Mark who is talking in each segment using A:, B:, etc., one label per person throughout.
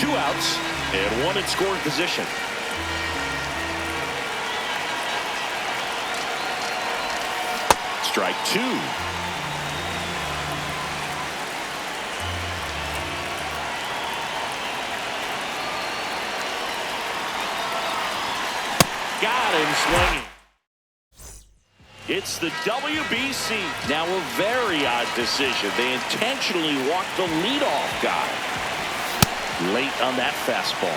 A: 2 outs and 1 in scoring position. Strike 2. Got him swinging. It's the WBC. Now a very odd decision. They intentionally walked the leadoff guy. Late on that fastball.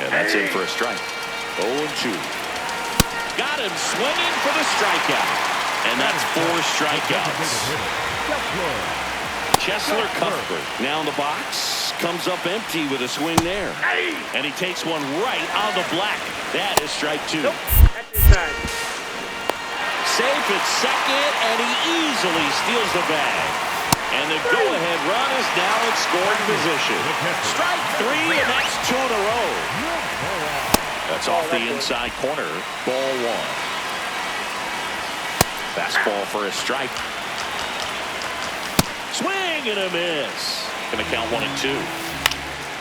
A: And that's in for a strike. 0-2. Got him swinging for the strikeout. And that's 4 strikeouts. Chesler Cuthbert now in the box. Comes up empty with a swing there. And he takes one right on the black. That is strike 2. Safe at second, and he easily steals the bag. And the go-ahead run is now in scoring position. Strike 3, and that's 2 in a row. That's off the inside corner. Ball 1. Fastball for a strike. Swing and a miss. Going to count 1 and 2.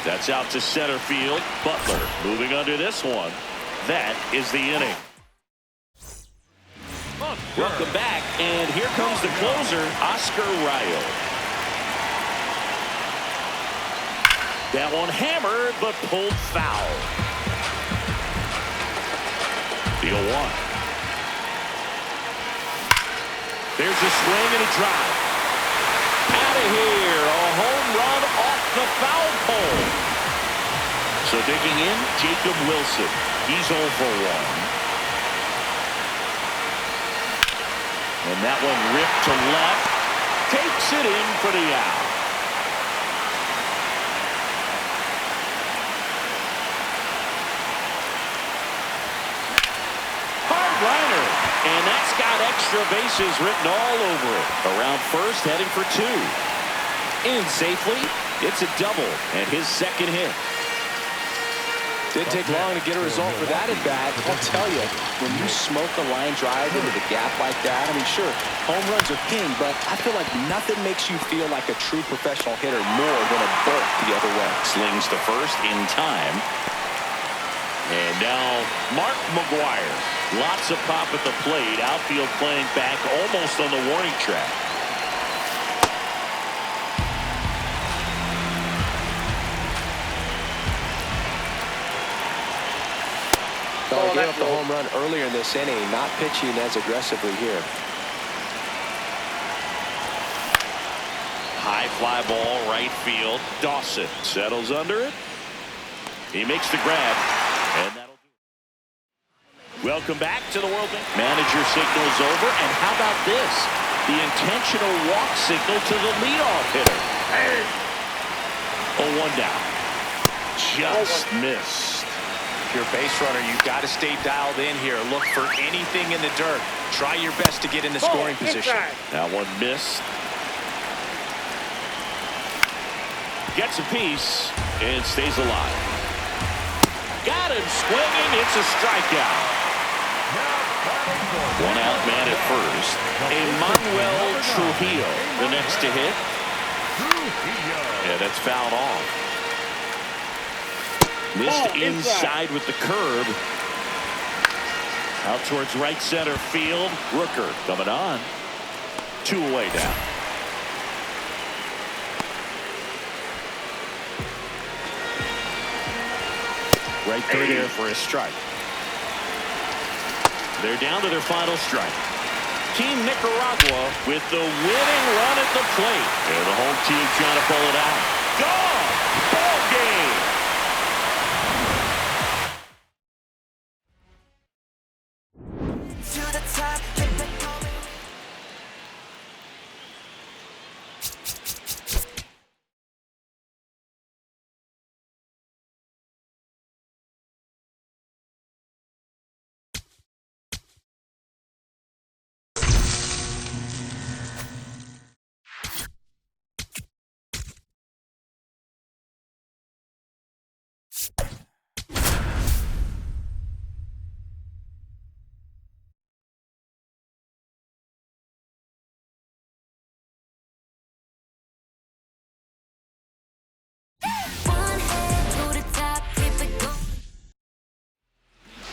A: That's out to center field. Butler moving under this one. That is the inning. Welcome back, and here comes the closer, Oscar Rayo. That one hammered, but pulled foul. The 0-1. There's a swing and a drive. Out of here, a home run off the foul pole. So digging in, Jacob Wilson. He's 0 for 1. And that one ripped to left. Takes it in for the out. Hard liner. And that's got extra bases written all over it. Around first, heading for 2. In safely. It's a double and his second hit.
B: Didn't take long to get a result for that at bat. I'll tell you, when you smoke a line drive into the gap like that, I mean, sure, home runs are king, but I feel like nothing makes you feel like a true professional hitter more than a bolt the other way.
A: Slings to first in time. And now Mark McGuire. Lots of pop at the plate. Outfield playing back almost on the warning track.
B: He gave up the home run earlier in this inning, not pitching as aggressively here.
A: High fly ball, right field. Dawson settles under it. He makes the grab, and that'll do it. Welcome back to the World Bank. Manager signals over, and how about this? The intentional walk signal to the leadoff hitter. 0-1 down. Just missed.
C: If you're a base runner, you've got to stay dialed in here. Look for anything in the dirt. Try your best to get in the scoring position.
A: That one missed. Gets a piece and stays alive. Got him swinging. It's a strikeout. 1 out man at first. Emmanuel Trujillo, the next to hit. Yeah, that's fouled off. Missed inside with the curve. Out towards right center field. Rooker coming on. 2 away now. Right through there for a strike. They're down to their final strike. Team Nicaragua with the winning run at the plate. And the home team trying to pull it out. Gone! Ball game!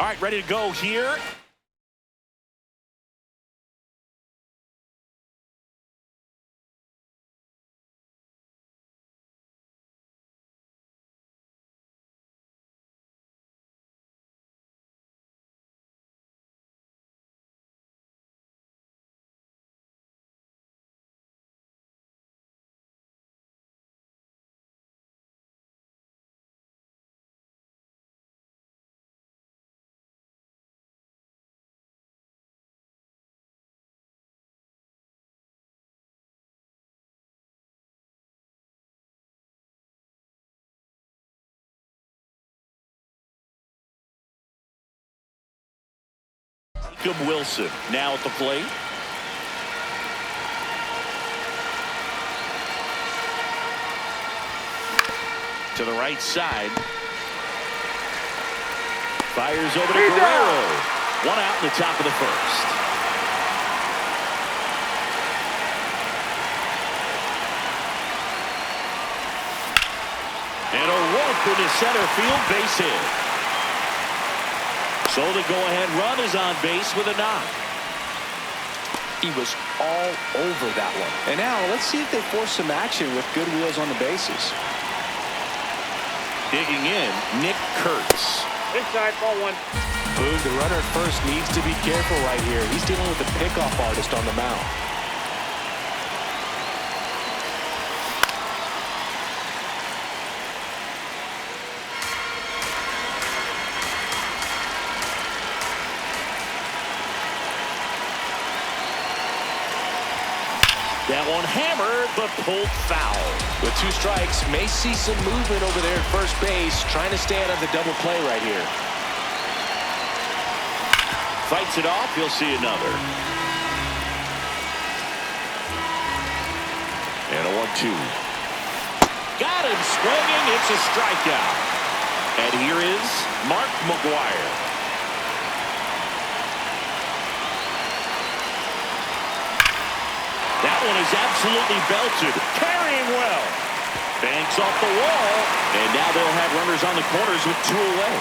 A: All right, ready to go here. Wilson now at the plate. To the right side. Fires over to Guerrero. One out in the top of the first. And a rope into center field, base hit. So the go-ahead run is on base with a knock.
B: He was all over that one. And now let's see if they force some action with good wheels on the bases.
A: Digging in, Nick Kurtz.
D: Inside, ball one.
B: Boog, the runner at first needs to be careful right here. He's dealing with the pickoff artist on the mound.
A: That one hammered, but pulled foul.
B: With 2 strikes, may see some movement over there at first base, trying to stay out of the double play right here.
A: Fights it off, you'll see another. And a 1-2. Got him swinging, it's a strikeout. And here is Mark McGwire. That one is absolutely belted. Carrying well. Banks off the wall. And now they'll have runners on the corners with 2 away.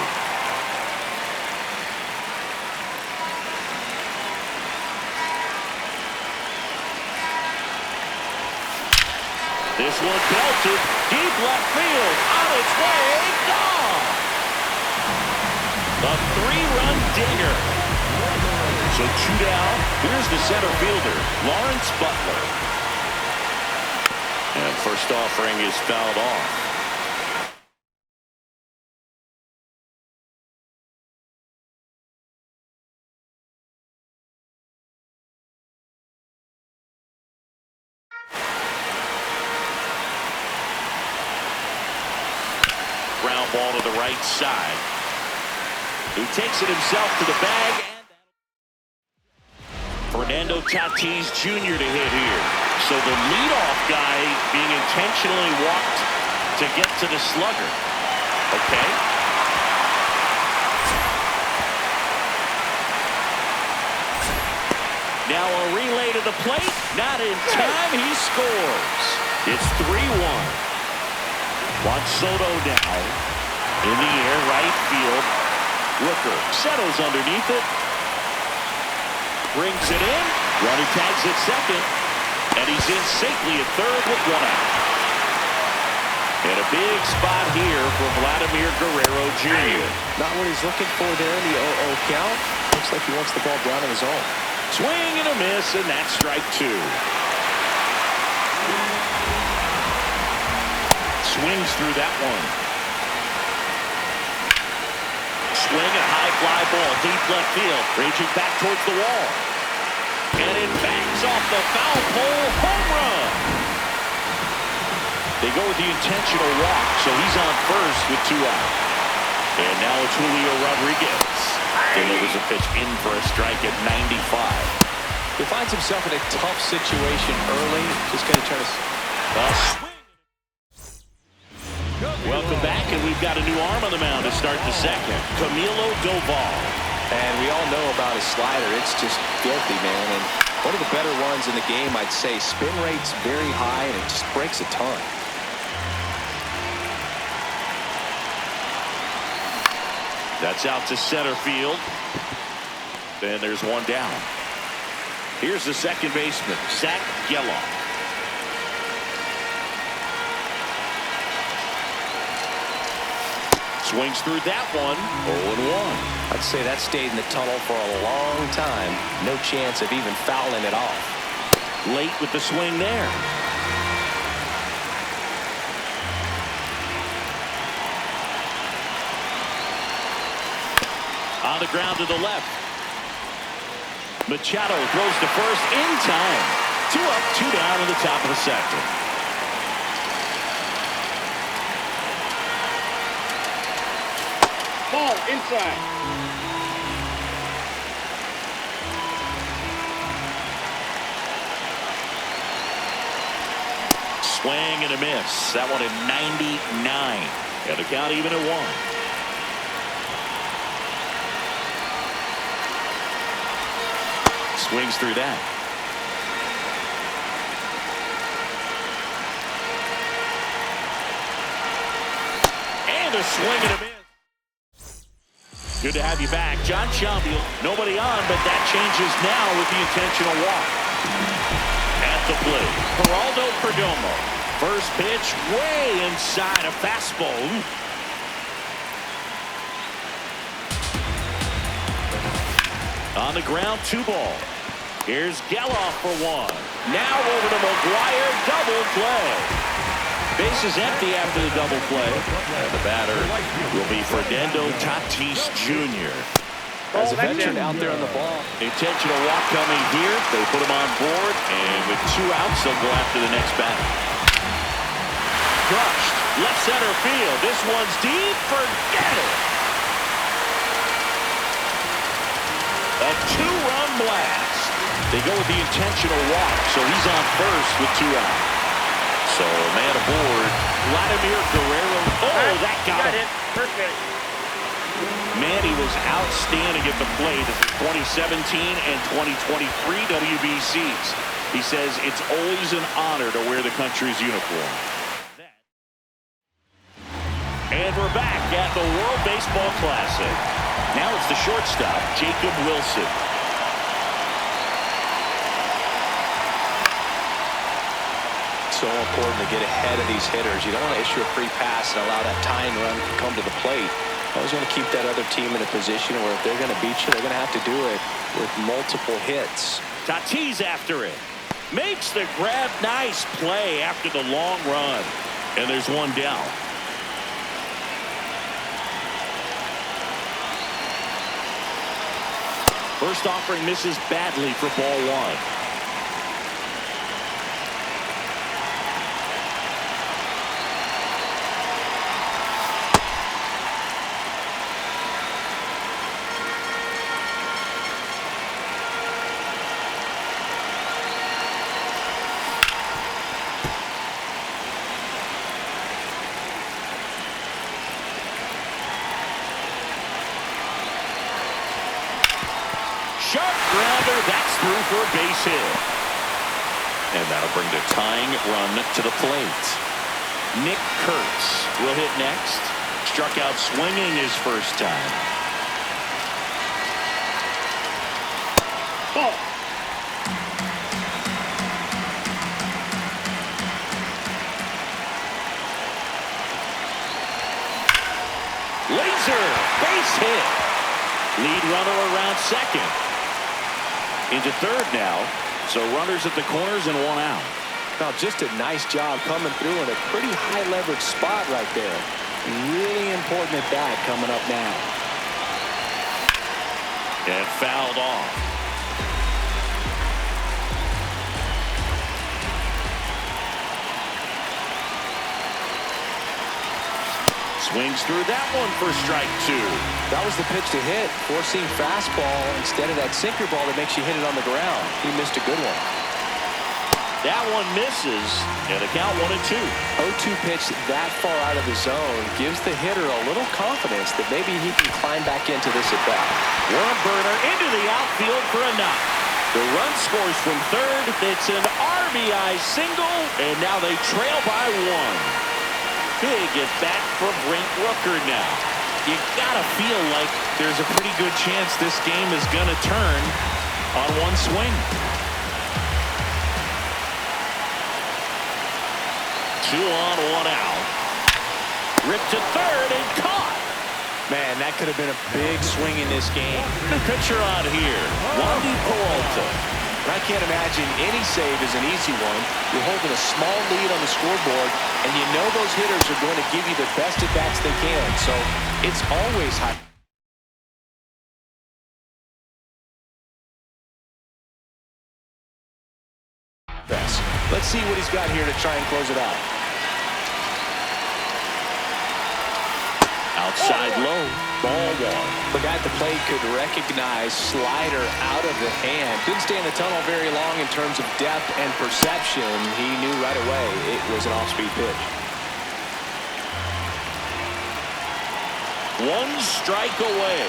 A: This one belted. Deep left field. On its way. Gone. A 3-run dinger. So 2 down. Here's the center fielder, Lawrence Butler. And first offering is fouled off. Ground ball to the right side. He takes it himself to the bag. Fernando Tatis Jr. to hit here. So the leadoff guy being intentionally walked to get to the slugger. Okay. Now a relay to the plate. Not in time. He scores. It's 3-1. Juan Soto now. In the air, right field. Rooker settles underneath it. Brings it in. Runner tags at second. And he's in safely at third with 1 out. And a big spot here for Vladimir Guerrero Jr.
B: Not what he's looking for there in the 0-0 count. Looks like he wants the ball down in his own.
A: Swing and a miss, and that's strike 2. Swings through that one. Swing and high fly ball, deep left field, raging back towards the wall. And it bangs off the foul pole, home run. They go with the intentional walk, so he's on first with 2 out. And now it's Julio Rodriguez. Delivers a pitch in for a strike at 95.
B: He finds himself in a tough situation early. Just going to try to...
A: Welcome back, and we've got a new arm on the mound to start the second. Camilo Doval.
B: And we all know about his slider. It's just filthy, man. And one of the better ones in the game, I'd say. Spin rate's very high, and it just breaks a ton.
A: That's out to center field. Then there's one down. Here's the second baseman, Zach Geloff. Swings through that one. 0-1.
B: I'd say that stayed in the tunnel for a long time. No chance of even fouling it off.
A: Late with the swing there. On the ground to the left. Machado throws to first in time. 2 up, 2 down in the top of the second.
D: Ball inside.
A: Swing and a miss. That one at 99. And the count even at 1. Swings through that. And a swing and a miss. Good to have you back. John Shelby, nobody on, but that changes now with the intentional walk. At the plate, Geraldo Perdomo. First pitch way inside a fastball. On the ground, 2 ball. Here's Geloff for 1. Now over to McGuire, double play. Bases empty after the double play. And the batter will be Fernando Tatis Jr.
B: As a veteran out there on the ball.
A: Intentional walk coming here. They put him on board, and with 2 outs, they'll go after the next batter. Crushed. Left center field. This one's deep. Forget it. A 2-run blast. They go with the intentional walk, so he's on first with 2 outs. So, man aboard, Vladimir Guerrero. Oh, that got him.
D: Perfect.
A: Manny was outstanding at the plate at the 2017 and 2023 WBCs. He says it's always an honor to wear the country's uniform. And we're back at the World Baseball Classic. Now it's the shortstop, Jacob Wilson.
B: So important to get ahead of these hitters. You don't want to issue a free pass and allow that tying run to come to the plate. Always want to keep that other team in a position where if they're going to beat you, they're going to have to do it with multiple hits.
A: Tatis after it. Makes the grab. Nice play after the long run. And there's one down. First offering misses badly for ball 1. Sharp grounder, that's through for a base hit. And that'll bring the tying run to the plate. Nick Kurtz will hit next. Struck out swinging his first time.
D: Ball.
A: Laser, base hit. Lead runner around second. Into third now. So runners at the corners and 1 out.
B: Now just a nice job coming through in a pretty high leverage spot right there. Really important at bat coming up now.
A: And fouled off. Swings through that one for strike 2.
B: That was the pitch to hit. Four-seam fastball instead of that sinker ball that makes you hit it on the ground. He missed a good one.
A: That one misses, and the count 1-2.
B: 0-2 pitch that far out of the zone gives the hitter a little confidence that maybe he can climb back into this at bat.
A: One burner into the outfield for a knock. The run scores from third. It's an RBI single, and now they trail by 1. Big at bat for Brent Rooker now.
C: you gotta feel like there's a pretty good chance this game is gonna turn on one swing.
A: 2 on, 1 out. Ripped to third and caught.
C: Man, that could have been a big swing in this game.
A: The pitcher on here, Wandy Peralta.
B: I can't imagine any save is an easy one. You're holding a small lead on the scoreboard, and you know those hitters are going to give you the best at-bats they can. So it's always high. Let's see what he's got here to try and close it out.
A: Outside low, ball 1.
B: The guy at the plate could recognize slider out of the hand. Didn't stay in the tunnel very long in terms of depth and perception. He knew right away it was an off-speed pitch.
A: 1 strike away.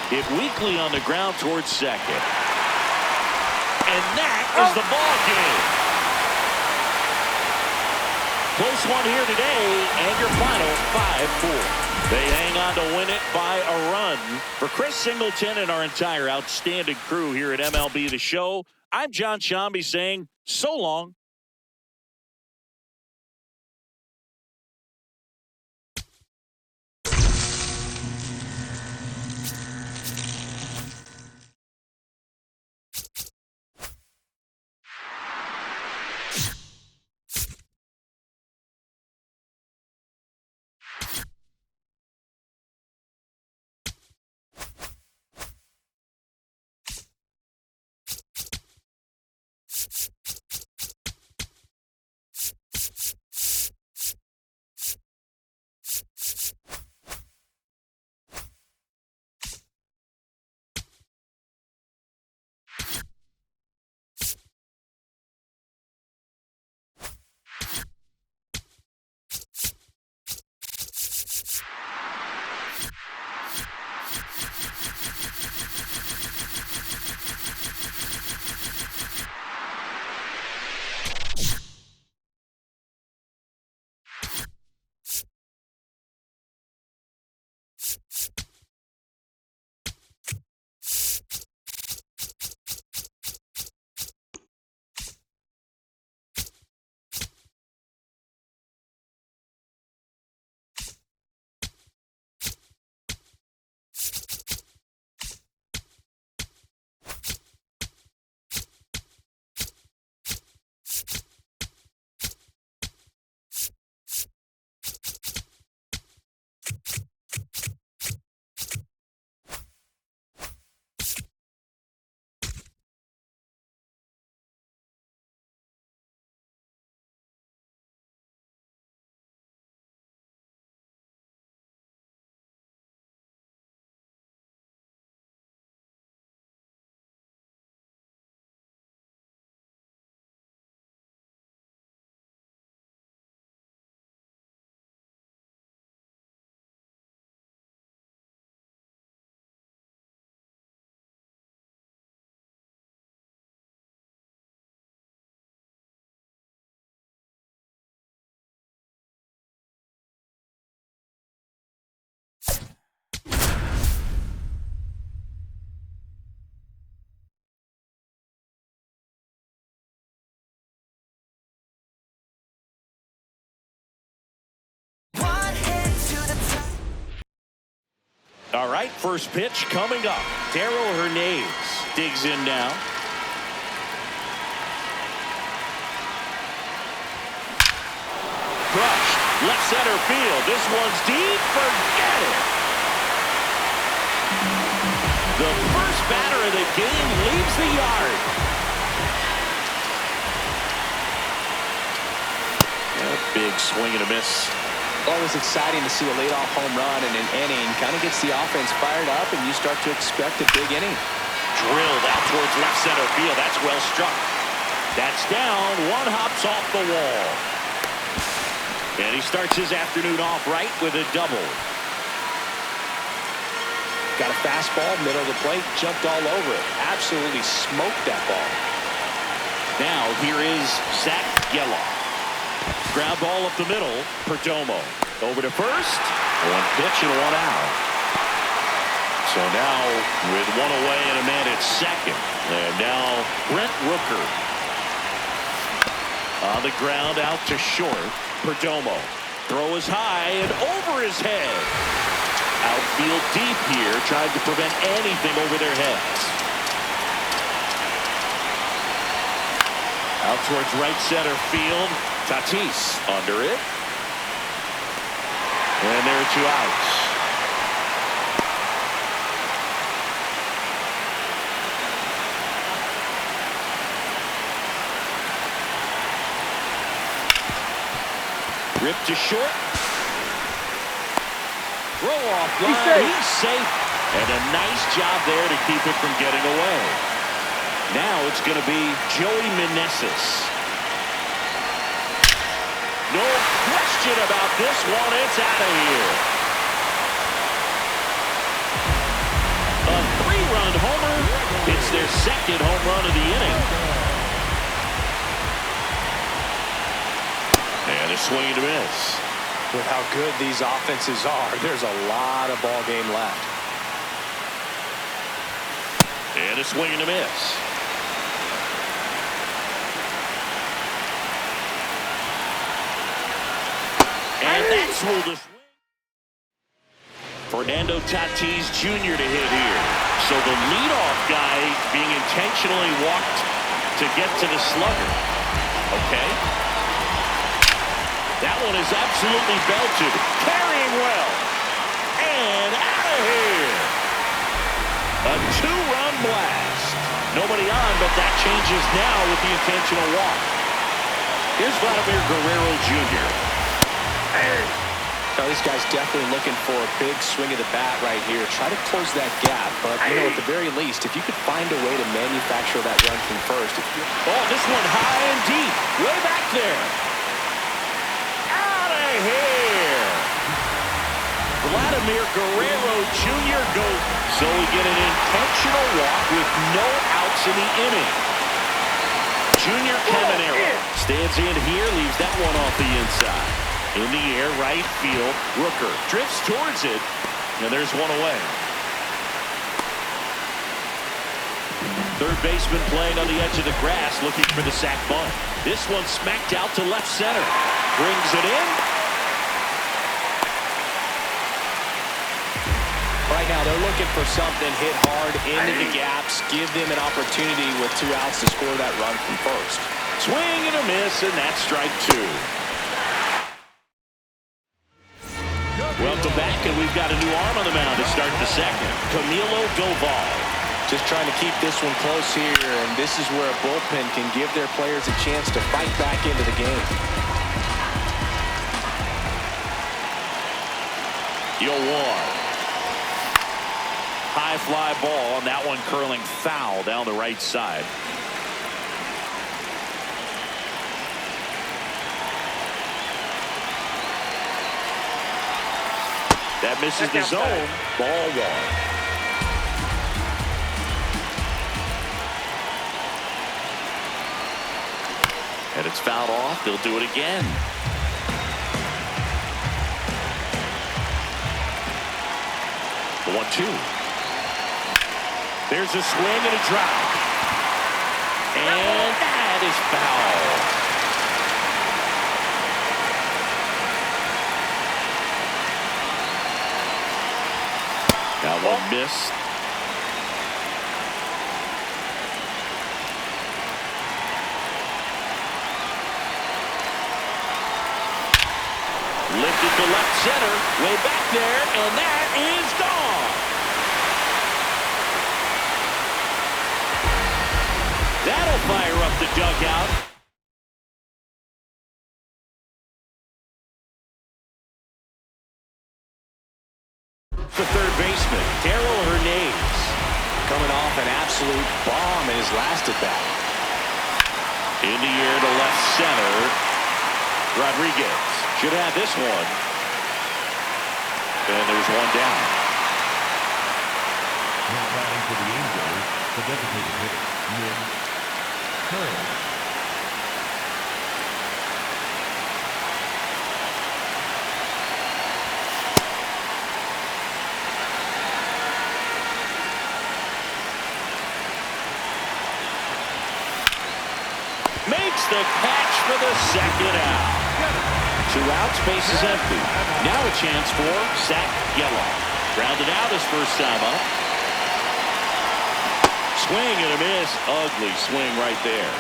A: Hit weakly on the ground towards second. And that is the ball game. Close one here today, and your final 5-4. They hang on to win it by a run. For Chris Singleton and our entire outstanding crew here at MLB The Show, I'm John Shambi saying so long. All right, first pitch coming up. Darryl Hernandez digs in now. Crushed, left center field. This one's deep, forget it. The first batter of the game leaves the yard. A big swing and a miss.
B: Always exciting to see a leadoff home run in an inning. Kind of gets the offense fired up, and you start to expect a big inning.
A: Drilled out towards left center field. That's well struck. That's down. One hops off the wall. And he starts his afternoon off right with a double.
B: Got a fastball, middle of the plate, jumped all over it. Absolutely smoked that ball.
A: Now here is Zach Geloff. Ground ball up the middle. Perdomo over to first. One pitch and one out. So now with one away and a man at second. And now Brent Rooker. On the ground out to short. Perdomo. Throw is high and over his head. Outfield deep here, trying to prevent anything over their heads. Out towards right center field. Tatis under it. And there are 2 outs. Ripped to short. Throw off line. He's safe. And a nice job there to keep it from getting away. Now it's going to be Joey Meneses. No question about this one. It's out of here. A 3-run homer. It's their second home run of the inning. And a swing and a miss.
C: With how good these offenses are, there's a lot of ball game left.
A: And a swing and a miss. And that's ruled a swing. Fernando Tatis Jr. to hit here. So the leadoff guy being intentionally walked to get to the slugger. Okay. That one is absolutely belted. Carrying well. And out of here. A 2-run blast. Nobody on, but that changes now with the intentional walk. Here's Vladimir Guerrero Jr.
B: Now, this guy's definitely looking for a big swing of the bat right here. Try to close that gap. But, you know, at the very least, if you could find a way to manufacture that run from first.
A: Oh, this one high and deep. Way back there. Here. Vladimir Guerrero Jr. goes. So we get an intentional walk with no outs in the inning. Junior Caminero stands in here, leaves that one off the inside. In the air, right field. Rooker drifts towards it, and there's one away. Third baseman playing on the edge of the grass, looking for the sac bunt. This one smacked out to left center. Brings it in.
B: Right now, they're looking for something, hit hard into the gaps, give them an opportunity with 2 outs to score that run from first.
A: Swing and a miss, and that's strike 2. Welcome back, and we've got a new arm on the mound to start the second. Camilo Doval.
B: Just trying to keep this one close here, and this is where a bullpen can give their players a chance to fight back into the game.
A: 0-1. High fly ball, and that one curling foul down the right side. That misses the zone. Ball 1. And it's fouled off. They'll do it again. The 1-2. There's a swing and a drop. And that is foul. That one missed. Lifted to left center, way back there, and that is gone. That'll fire up the dugout. The third baseman, Darrell Hernandez,
B: Coming off an absolute bomb in his last at bat.
A: in the air to left center. Rodriguez should have this one. And there's one down.
D: Now batting for the Angels, the designated hitter, Mid Curran.
A: makes the catch for the second out. 2 outs, base is empty. Now a chance for Zach Geloff. Grounded out his first time up. Swing and a miss. Ugly swing right there.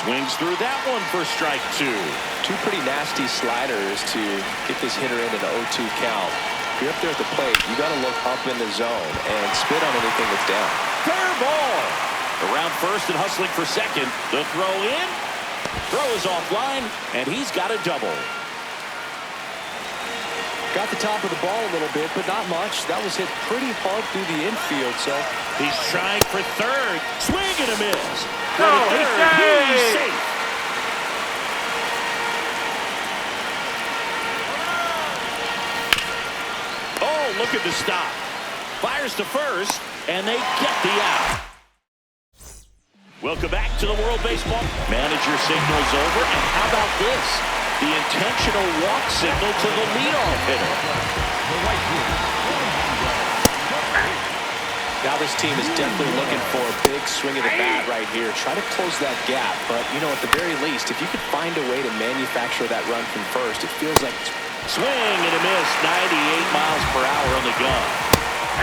A: Swings through that one for strike 2.
B: 2 pretty nasty sliders to get this hitter into the 0-2 count. If you're up there at the plate, you got to look up in the zone and spit on anything that's down.
A: Fair ball. Around first and hustling for second. The throw in. Throw is offline, and he's got a double.
B: Got the top of the ball a little bit, but not much. That was hit pretty hard through the infield, so
A: He's trying for third. Swing and a miss.
C: No,
A: He's safe. Oh, look at the stop. Fires to first, and they get the out. Welcome back to the World Baseball. Manager signals over, and how about this? The intentional walk signal to the leadoff hitter.
B: now this team is definitely looking for a big swing of the bat right here. Try to close that gap, but, you know, at the very least, if you could find a way to manufacture that run from first, it feels like it's...
A: Swing and a miss, 98 miles per hour on the gun.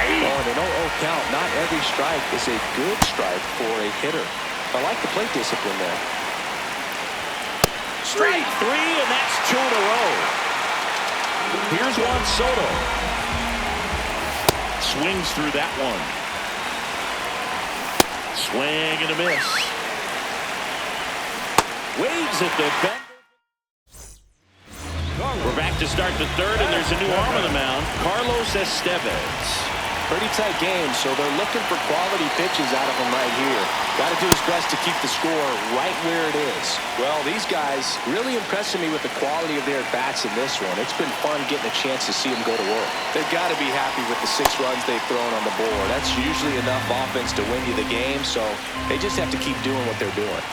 B: Oh, and an 0-0 count. Not every strike is a good strike for a hitter. I like the plate discipline there.
A: Strike three, and that's 2 in a row. Here's Juan Soto. Swings through that one. Swing and a miss. Waves at the bend. We're back to start the third, and there's a new arm on the mound, Carlos Estevez.
B: Pretty tight game, so they're looking for quality pitches out of him right here. Got to do his best to keep the score right where it is. Well, these guys really impressing me with the quality of their bats in this one. It's been fun getting a chance to see them go to work. They've got to be happy with the 6 runs they've thrown on the board. That's usually enough offense to win you the game, so they just have to keep doing what they're doing.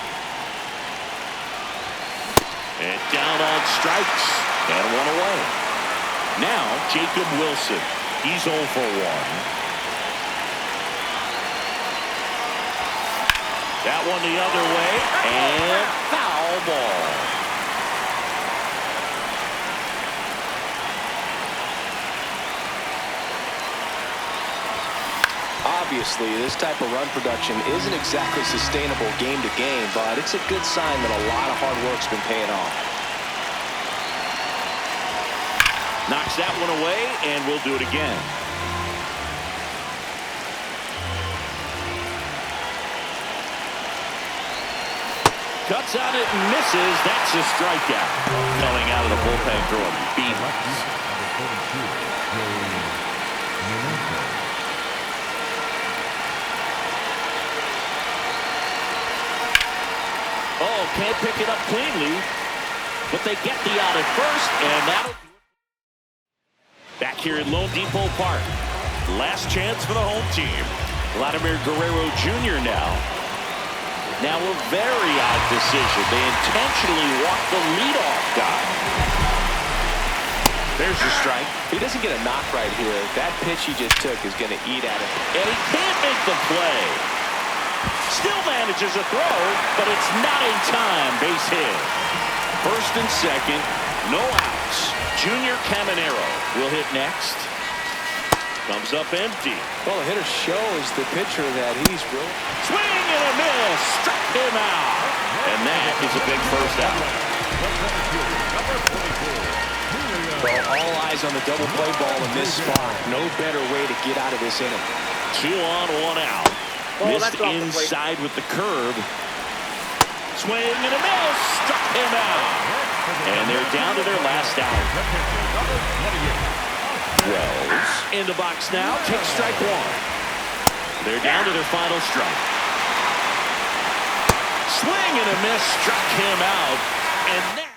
A: And down on strikes, and 1 away. Now, Jacob Wilson. He's 0 for 1. That one the other way, and foul ball.
B: Obviously, this type of run production isn't exactly sustainable game to game, but it's a good sign that a lot of hard work's been paying off.
A: Knocks that one away, and we'll do it again. Cuts on it and misses. That's a strikeout. Coming out of the bullpen throwing beans. Oh, can't pick it up cleanly, but they get the out at first, and that'll... Back here at Lone Depot Park. Last chance for the home team. Vladimir Guerrero Jr. now. Now a very odd decision. They intentionally walked the leadoff guy. There's the strike.
B: He doesn't get a knock right here. That pitch he just took is going to eat at it.
A: And he can't make the play. Still manages a throw, but it's not in time. Base hit. First and second, no outs. Junior Caminero will hit next. Comes up empty.
B: Well, the hitter shows the pitcher that he's really...
A: Swing and a miss. Struck him out. And that is a big first out.
B: Well, all eyes on the double play ball in this spot. No better way to get out of this inning.
A: 2 on, 1 out. Missed inside with the curve. Swing and a miss. Struck him out. And they're down to their last out. Wells in the box now. Takes strike 1. They're down to their final strike. Swing and a miss. Struck him out. And